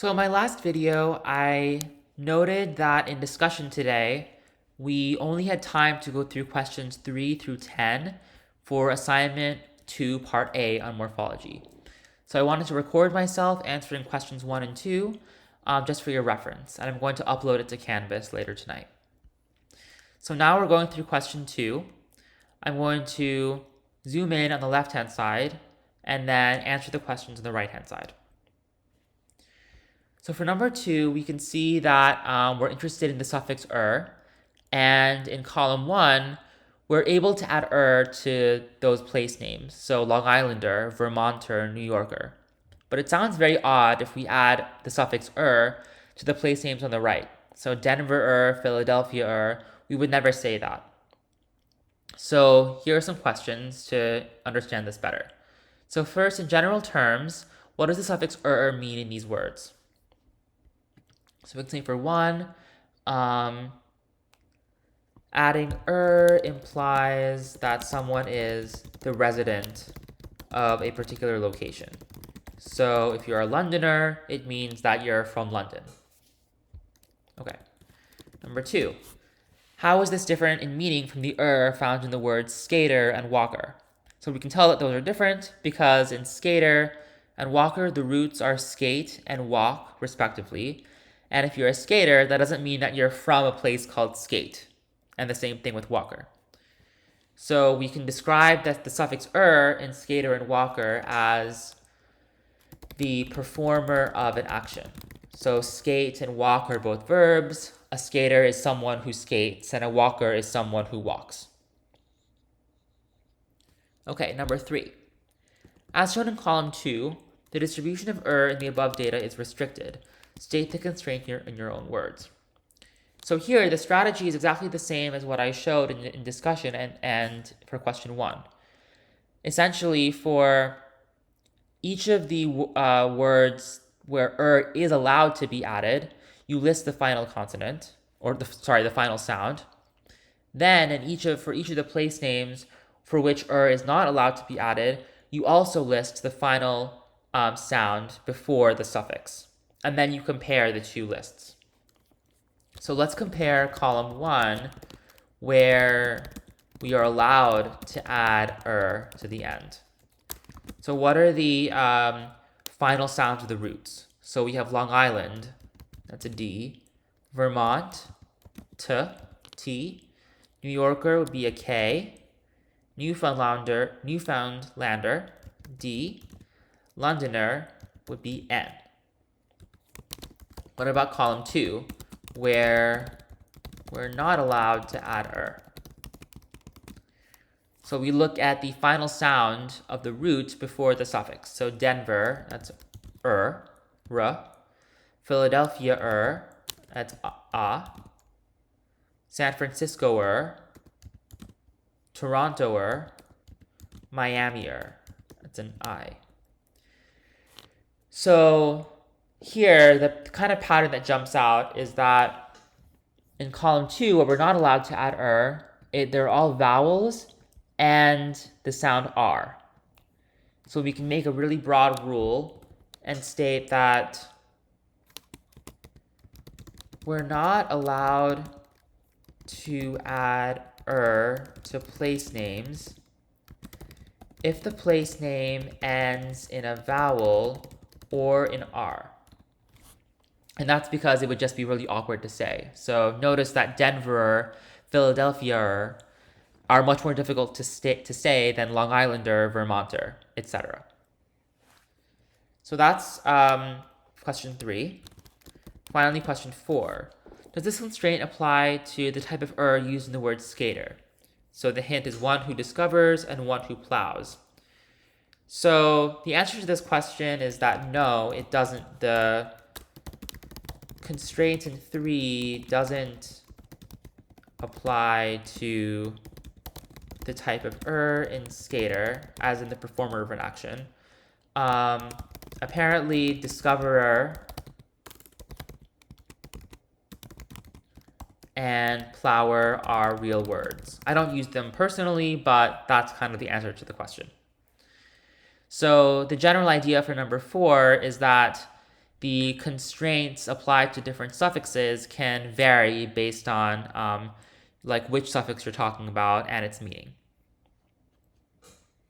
So in my last video, I noted that in discussion today, we only had time to go through questions 3 through 10 for assignment 2, part A on morphology. So I wanted to record myself answering questions 1 and 2 just for your reference, and I'm going to upload it to Canvas later tonight. So now we're going through question 2. I'm going to zoom in on the left-hand side and then answer the questions on the right-hand side. So for number 2, we can see that we're interested in the suffix "er", and in column 1, we're able to add "er" to those place names. So Long Islander, Vermonter, New Yorker. But it sounds very odd if we add the suffix "er" to the place names on the right. So Denver, Philadelphia, we would never say that. So here are some questions to understand this better. So first, in general terms, what does the suffix "er" mean in these words? So we can say for 1, adding "er" implies that someone is the resident of a particular location. So if you're a Londoner, it means that you're from London. Okay. Number 2, how is this different in meaning from the "er" found in the words skater and walker? So we can tell that those are different because in skater and walker, the roots are skate and walk, respectively. And if you're a skater, that doesn't mean that you're from a place called Skate. And the same thing with walker. So we can describe that the suffix "er" in skater and walker as the performer of an action. So skate and walk are both verbs. A skater is someone who skates, and a walker is someone who walks. Okay, number 3. As shown in column 2, the distribution of "er" in the above data is restricted. State the constraint here in your own words. So here, the strategy is exactly the same as what I showed in discussion and for question 1. Essentially, for each of the words where "er" is allowed to be added, you list the final consonant, or the final sound. Then, for each of the place names for which "er" is not allowed to be added, you also list the final sound before the suffix. And then you compare the two lists. So let's compare column 1, where we are allowed to add "er" to the end. So what are the final sounds of the roots? So we have Long Island, that's a D. Vermont, T. New Yorker would be a K. Newfoundlander, D. Londoner would be N. What about column 2, where we're not allowed to add "er"? So we look at the final sound of the root before the suffix. So Denver, that's "er", R. Philadelphia, that's A. San Francisco, Toronto, Miami, that's an I. So here, the kind of pattern that jumps out is that in column 2, where we're not allowed to add "er", they're all vowels and the sound "r". So we can make a really broad rule and state that we're not allowed to add "er" to place names if the place name ends in a vowel or in "r". And that's because it would just be really awkward to say. So notice that Denver, Philadelphia are much more difficult to say than Long Islander, Vermonter, etc. So that's question 3. Finally, question 4. Does this constraint apply to the type of "er" used in the word skater? So the hint is one who discovers and one who plows. So the answer to this question is that no, it doesn't. The constraint in 3 doesn't apply to the type of "er" in skater, as in the performer of an action. Apparently, discoverer and plower are real words. I don't use them personally, but that's kind of the answer to the question. So the general idea for number 4 is that the constraints applied to different suffixes can vary based on like which suffix you're talking about and its meaning.